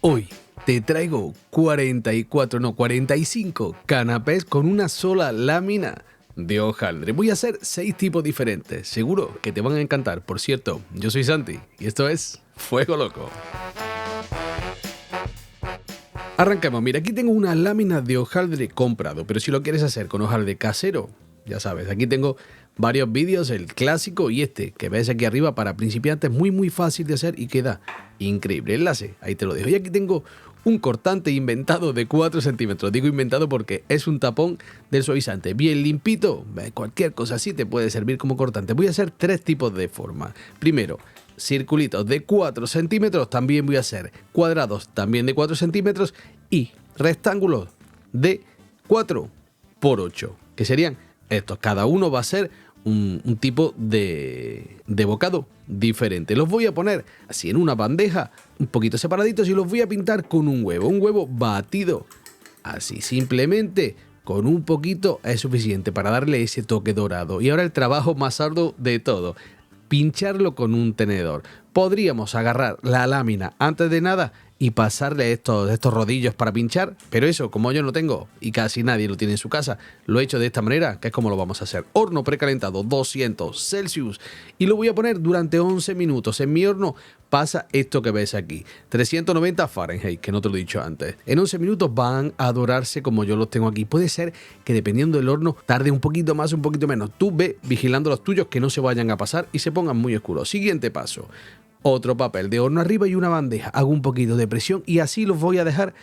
Hoy te traigo 45 canapés con una sola lámina de hojaldre. Voy a hacer 6 tipos diferentes. Seguro que te van a encantar. Por cierto, yo soy Santi y esto es Fuego Loco. Arrancamos. Mira, aquí tengo una lámina de hojaldre comprado, pero si lo quieres hacer con hojaldre casero, ya sabes, aquí tengo varios vídeos, el clásico y este que ves aquí arriba para principiantes, muy fácil de hacer y queda increíble. Enlace, ahí te lo dejo. Y aquí tengo un cortante inventado de 4 centímetros. Digo inventado porque es un tapón del suavizante, bien limpito. Cualquier cosa así te puede servir como cortante. Voy a hacer 3 tipos de forma. Primero, circulitos de 4 centímetros, también voy a hacer cuadrados también de 4 centímetros y rectángulos de 4 por 8, que serían estos. Cada uno va a ser un tipo de bocado diferente. Los voy a poner así en una bandeja, un poquito separaditos, y los voy a pintar con un huevo batido. Así, simplemente con un poquito es suficiente para darle ese toque dorado. Y ahora el trabajo más arduo de todo: pincharlo con un tenedor. Podríamos agarrar la lámina antes de nada y pasarle estos rodillos para pinchar, pero eso, como yo no tengo y casi nadie lo tiene en su casa, lo he hecho de esta manera, que es como lo vamos a hacer. Horno precalentado 200 Celsius y lo voy a poner durante 11 minutos. En mi horno pasa esto que ves aquí, 390 Fahrenheit, que no te lo he dicho antes. En 11 minutos van a dorarse como yo los tengo aquí. Puede ser que dependiendo del horno tarde un poquito más, un poquito menos. Tú ve vigilando los tuyos que no se vayan a pasar y se pongan muy oscuros. Siguiente paso: otro papel de horno arriba y una bandeja. Hago un poquito de presión y así los voy a dejar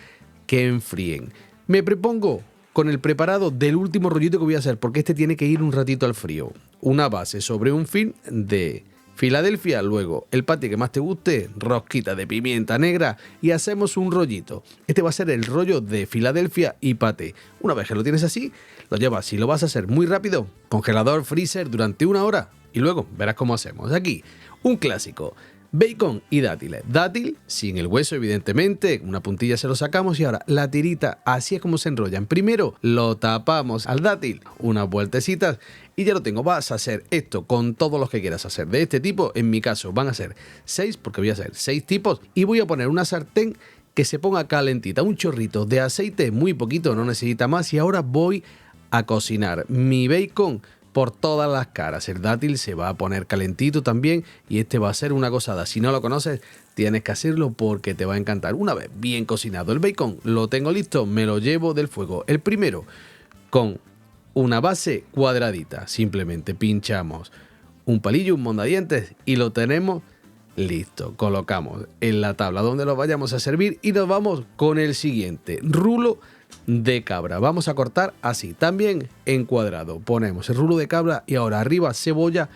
que enfríen. Me prepongo con el preparado del último rollito que voy a hacer, porque este tiene que ir un ratito al frío. Una base sobre un film de Filadelfia, luego el paté que más te guste, rosquita de pimienta negra y hacemos un rollito. Este va a ser el rollo de Filadelfia y paté. Una vez que lo tienes así, lo llevas. Si lo vas a hacer muy rápido, congelador, freezer durante 1 hora y luego verás cómo hacemos. Aquí, un clásico: bacon y dátiles. Dátil sin el hueso, evidentemente, una puntilla se lo sacamos y ahora la tirita, así es como se enrollan. Primero lo tapamos al dátil, unas vueltecitas y ya lo tengo. Vas a hacer esto con todos los que quieras hacer de este tipo. En mi caso van a ser 6, porque voy a hacer 6 tipos, y voy a poner una sartén que se ponga calentita, un chorrito de aceite, muy poquito, no necesita más, y ahora voy a cocinar mi bacon por todas las caras. El dátil se va a poner calentito también y este va a ser una gozada. Si no lo conoces, tienes que hacerlo porque te va a encantar. Una vez bien cocinado el bacon, lo tengo listo, me lo llevo del fuego. El primero, con una base cuadradita, simplemente pinchamos un palillo, un mondadientes y lo tenemos listo. Colocamos en la tabla donde lo vayamos a servir y nos vamos con el siguiente: rulo de cabra. Vamos a cortar así, también en cuadrado. Ponemos el rulo de cabra y ahora arriba cebolla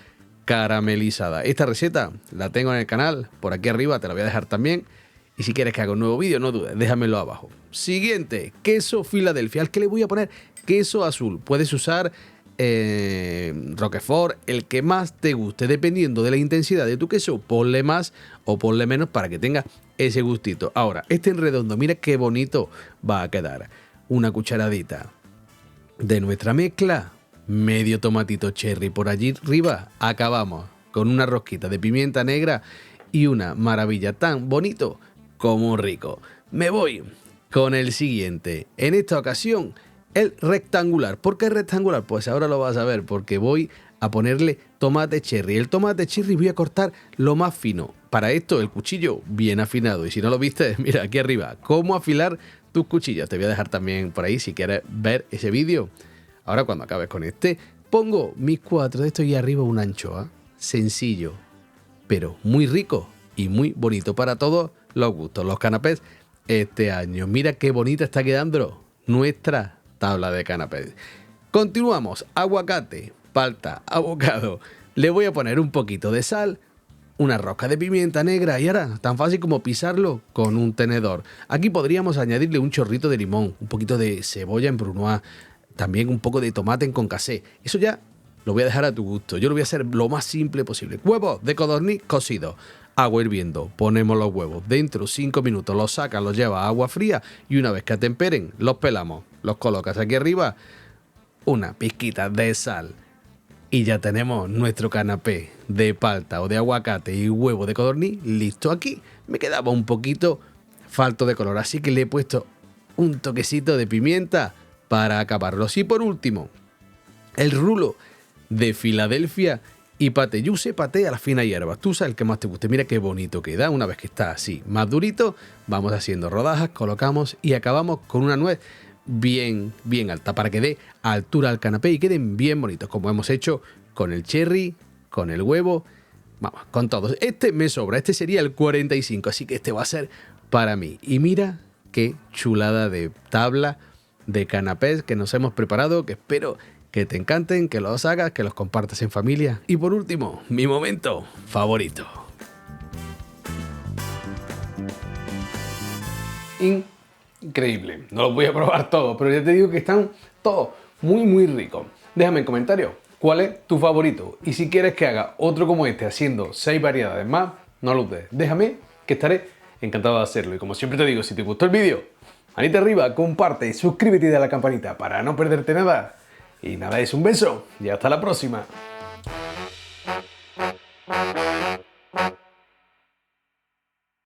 caramelizada. Esta receta la tengo en el canal, por aquí arriba te la voy a dejar también. Y si quieres que haga un nuevo vídeo, no dudes, déjamelo abajo. Siguiente, queso Filadelfia, al que le voy a poner queso azul. Puedes usar Roquefort, el que más te guste. Dependiendo de la intensidad de tu queso, ponle más o ponle menos para que tenga ese gustito. Ahora, este en redondo, mira qué bonito va a quedar. Una cucharadita de nuestra mezcla, medio tomatito cherry por allí arriba. Acabamos con una rosquita de pimienta negra y una maravilla, tan bonito como rico. Me voy con el siguiente. En esta ocasión, el rectangular. ¿Por qué rectangular? Pues ahora lo vas a ver, porque voy a ponerle tomate cherry. El tomate cherry voy a cortar lo más fino. Para esto el cuchillo bien afinado. Y si no lo viste, mira aquí arriba, cómo afilar tus cuchillas. Te voy a dejar también por ahí si quieres ver ese vídeo. Ahora cuando acabes con este, pongo mis 4 de estos y arriba una anchoa. Sencillo, pero muy rico y muy bonito para todos los gustos. Los canapés este año. Mira qué bonita está quedando nuestra tabla de canapés. Continuamos. Aguacate, palta, abocado. Le voy a poner un poquito de sal, una rosca de pimienta negra y ahora tan fácil como pisarlo con un tenedor. Aquí podríamos añadirle un chorrito de limón, un poquito de cebolla en brunoise, también un poco de tomate en concassé. Eso ya lo voy a dejar a tu gusto. Yo lo voy a hacer lo más simple posible. Huevos de codorniz cocidos. Agua hirviendo. Ponemos los huevos dentro 5 minutos. Los sacas, los llevas a agua fría y una vez que atemperen, los pelamos. Los colocas aquí arriba. Una pizquita de sal Y ya tenemos nuestro canapé de palta o de aguacate y huevo de codorniz listo aquí. Me quedaba un poquito falto de color, así que le he puesto un toquecito de pimienta para acabarlos. Y por último, el rulo de Filadelfia y paté. Yo usé paté a la fina hierba. Tú sabes el que más te guste. Mira qué bonito queda. Una vez que está así más durito, vamos haciendo rodajas, colocamos y acabamos con una nuez bien alta para que dé altura al canapé y queden bien bonitos, como hemos hecho con el cherry, con el huevo, vamos, con todos. Este me sobra, este sería el 45, así que este va a ser para mí. Y mira qué chulada de tabla de canapés que nos hemos preparado, que espero que te encanten, que los hagas, que los compartas en familia. Y por último, mi momento favorito. Increíble. No los voy a probar todos, pero ya te digo que están todos muy ricos. Déjame en comentarios cuál es tu favorito. Y si quieres que haga otro como este, haciendo 6 variedades más, no lo dudes. Déjame que estaré encantado de hacerlo. Y como siempre te digo, si te gustó el vídeo, manita arriba, comparte, suscríbete y dale a la campanita para no perderte nada. Y nada, es un beso y hasta la próxima.